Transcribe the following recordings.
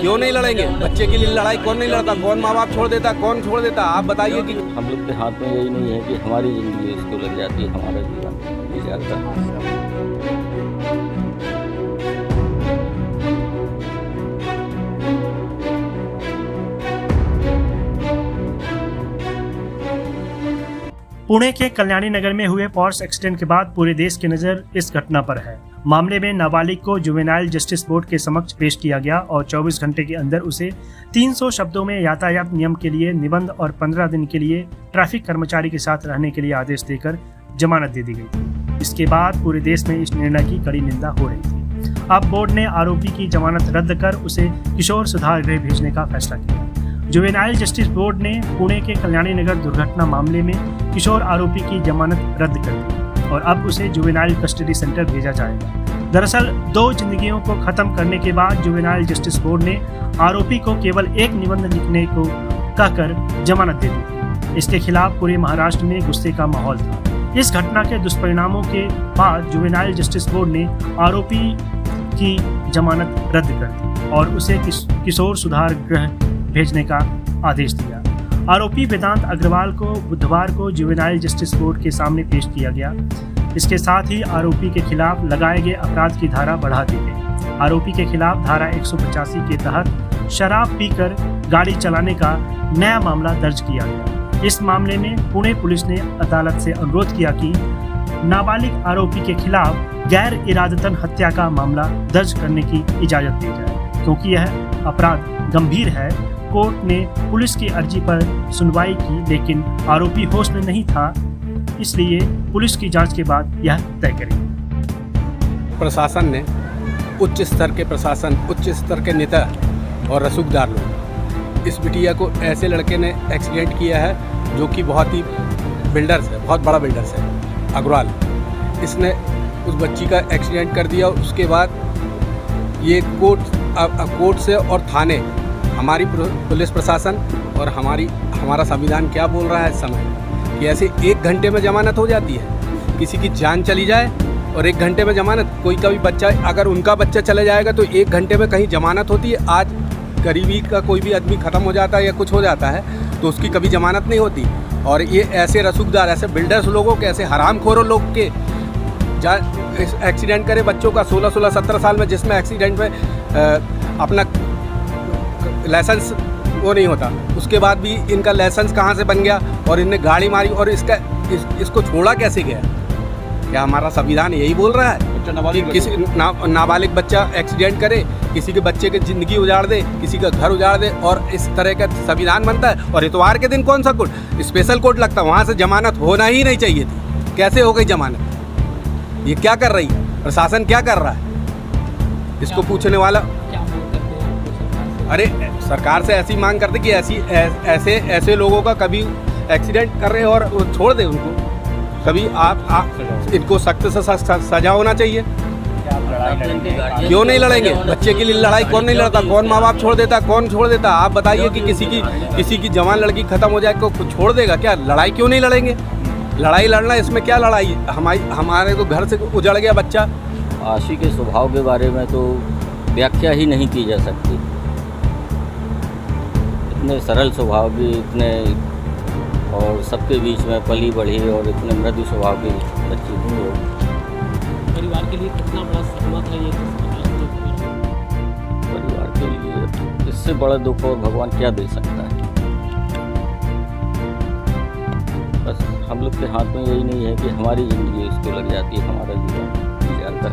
क्यों नहीं लड़ेंगे? बच्चे के लिए लड़ाई कौन नहीं लड़ता? कौन माँ बाप छोड़ देता? कौन छोड़ देता? आप बताइए कि हम लोग के हाथ में यही नहीं है कि हमारी ज़िंदगी इसको लग जाती है, हमारा जीवन नहीं जाता। पुणे के कल्याणी नगर में हुए पोर्श एक्सीडेंट के बाद पूरे देश की नज़र इस घटना पर है। मामले में नाबालिग को जुवेनाइल जस्टिस बोर्ड के समक्ष पेश किया गया और 24 घंटे के अंदर उसे 300 शब्दों में यातायात नियम के लिए निबंध और 15 दिन के लिए ट्रैफिक कर्मचारी के साथ रहने के लिए आदेश देकर जमानत दे दी गई। इसके बाद पूरे देश में इस निर्णय की कड़ी निंदा हो रही थी। अब बोर्ड ने आरोपी की जमानत रद्द कर उसे किशोर सुधार गृह भेजने का फैसला किया। जुवेनाइल जस्टिस बोर्ड ने पुणे के कल्याणी नगर दुर्घटना मामले में किशोर आरोपी की जमानत रद्द कर दी और अब उसे जुवेनाइल कस्टडी सेंटर भेजा जाएगा। दरअसल 2 जिंदगियों को खत्म करने के बाद जुवेनाइल जस्टिस बोर्ड ने आरोपी को केवल एक निबंध लिखने को कहकर जमानत दे दी। इसके खिलाफ पूरे महाराष्ट्र में गुस्से का माहौल था। इस घटना के दुष्परिणामों के बाद जुवेनाइल जस्टिस बोर्ड ने आरोपी की जमानत रद्द कर दी और उसे किशोर सुधार गृह भेजने का आदेश दिया। आरोपी वेदांत अग्रवाल को बुधवार को जुवेनाइल जस्टिस बोर्ड के सामने पेश किया गया। इसके साथ ही आरोपी के खिलाफ लगाए गए अपराध की धारा बढ़ा दी गई। आरोपी के खिलाफ धारा 185 के तहत शराब पीकर गाड़ी चलाने का नया मामला दर्ज किया गया। इस मामले में पुणे पुलिस ने अदालत से अनुरोध किया कि नाबालिग आरोपी के खिलाफ गैर इरादतन हत्या का मामला दर्ज करने की इजाजत दी जाए, क्योंकि यह अपराध गंभीर है। कोर्ट ने पुलिस की अर्जी पर सुनवाई की, लेकिन आरोपी होश में नहीं था, इसलिए पुलिस की जांच के बाद यह तय करेगी। प्रशासन ने उच्च स्तर के नेता और रसूखदार लोग इस बिटिया को ऐसे लड़के ने एक्सीडेंट किया है जो कि बहुत ही बिल्डर्स है, बहुत बड़ा बिल्डर्स है अग्रवाल। इसने उस बच्ची का एक्सीडेंट कर दिया। उसके बाद ये कोर्ट से और थाने, हमारी पुलिस प्रशासन और हमारा संविधान क्या बोल रहा है इस समय कि ऐसे 1 घंटे में जमानत हो जाती है। किसी की जान चली जाए और 1 घंटे में जमानत। कोई का भी बच्चा, अगर उनका बच्चा चले जाएगा तो 1 घंटे में कहीं जमानत होती है। आज गरीबी का कोई भी आदमी ख़त्म हो जाता है या कुछ हो जाता है तो उसकी कभी जमानत नहीं होती। और ये ऐसे रसूखदार, ऐसे बिल्डर्स लोगों के, ऐसे हरामखोरों लोग के एक्सीडेंट करे बच्चों का 16, 17 साल में, जिसमें एक्सीडेंट में अपना लाइसेंस वो नहीं होता, उसके बाद भी इनका लाइसेंस कहाँ से बन गया और इनने गाड़ी मारी और इसको छोड़ा कैसे गया? क्या हमारा संविधान यही बोल रहा है कि किसी नाबालिग बच्चा एक्सीडेंट करे, किसी के बच्चे की ज़िंदगी उजाड़ दे, किसी का घर उजाड़ दे, और इस तरह का संविधान बनता है? और इतवार के दिन कौन सा कोर्ट, स्पेशल कोर्ट लगता, वहाँ से जमानत होना ही नहीं चाहिए थी। कैसे हो गई जमानत? ये क्या कर रही है प्रशासन, क्या कर रहा है? इसको पूछने वाला, अरे सरकार से ऐसी मांग करते कि ऐसे लोगों का कभी एक्सीडेंट कर रहे हैं और छोड़ दे उनको, कभी आप इनको सख्त से सजा होना चाहिए। क्यों नहीं लड़ेंगे? बच्चे के लिए लड़ाई कौन नहीं लड़ता? कौन माँ बाप छोड़ देता? कौन छोड़ देता? आप बताइए कि किसी की जवान लड़की खत्म हो जाए तो छोड़ देगा क्या? लड़ाई क्यों नहीं लड़ेंगे? लड़ाई लड़ना, इसमें क्या लड़ाई है? हमारे तो घर से उजड़ गया बच्चा। आशी के स्वभाव के बारे में तो व्याख्या ही नहीं की जा सकती। इतने सरल स्वभाव की, इतने और सबके बीच में पली बढ़ी और इतने मृदु स्वभाव की बच्ची थी। वो परिवार के लिए कितना बड़ा सहमत है ये? परिवार के लिए इससे बड़ा दुख और भगवान क्या दे सकता है? बस हम लोग के हाथ में यही नहीं है कि हमारी ज़िंदगी इसको लग जाती है, हमारा जीवन नहीं जाता।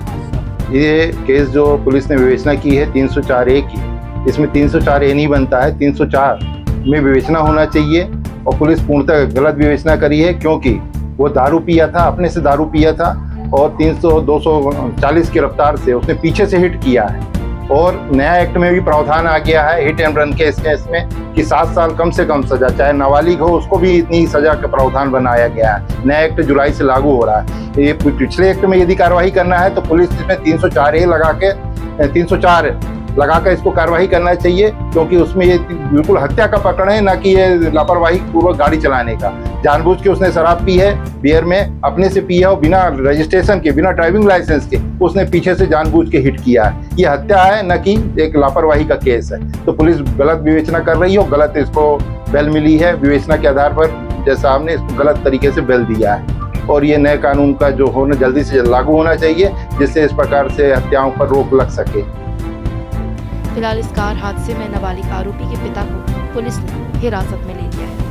ये केस जो पुलिस ने विवेचना की है 304A की, इसमें 304A नहीं बनता है, 304 में विवेचना होना चाहिए। और पुलिस पूर्णतः गलत विवेचना करी है, क्योंकि वो दारू पिया था, अपने से दारू पिया था और 240 की रफ्तार से उसने पीछे से हिट किया है। और नया एक्ट में भी प्रावधान आ गया है हिट एंड रन के इस केस में कि 7 साल कम से कम सजा, चाहे नाबालिग हो उसको भी इतनी सजा का प्रावधान बनाया गया है। नया एक्ट जुलाई से लागू हो रहा है। ये पिछले एक्ट में यदि कार्रवाई करना है तो पुलिस इसमें 304A लगा के 304 लगाकर इसको कार्रवाई करना चाहिए, क्योंकि उसमें ये बिल्कुल हत्या का प्रकरण है, ना कि ये लापरवाही पूर्वक गाड़ी चलाने का। जानबूझ के उसने शराब पी है, बियर में अपने से पी है और बिना रजिस्ट्रेशन के, बिना ड्राइविंग लाइसेंस के उसने पीछे से जानबूझ के हिट किया है। ये हत्या है, न कि एक लापरवाही का केस है। तो पुलिस गलत विवेचना कर रही है, गलत इसको बेल मिली है। विवेचना के आधार पर जज साहब ने इसको गलत तरीके से बेल दिया है, और ये नए कानून का जो होना जल्दी से लागू होना चाहिए, जिससे इस प्रकार से हत्याओं पर रोक लग सके। फिलहाल इस कार हादसे में नाबालिग आरोपी के पिता को पुलिस ने हिरासत में ले लिया है।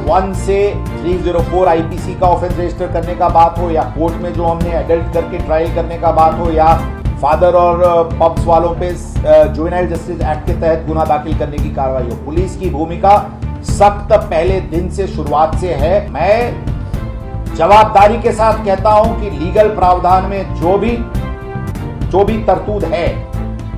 1 से 304 आईपीसी का ऑफेंस रजिस्टर करने का बात हो, या कोर्ट में जो हमने एडल्ट करके ट्रायल करने का बात हो, या फादर और पब्स वालों पे जुवेनाइल जस्टिस एक्ट के तहत गुना दाखिल करने की कार्रवाई हो, पुलिस की भूमिका सख्त पहले दिन से शुरुआत से है। मैं जवाबदारी के साथ कहता हूं कि लीगल प्रावधान में जो भी तरतूद है,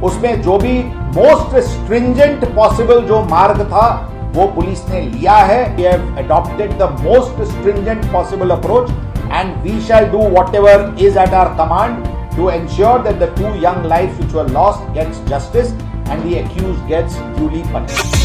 उसमें जो भी मोस्ट स्ट्रिंजेंट पॉसिबल जो मार्ग था वो पुलिस ने लिया है। We have adopted the most stringent possible approach and we shall do whatever is at our command to ensure that the 2 young lives which were lost gets justice and the accused gets duly punished.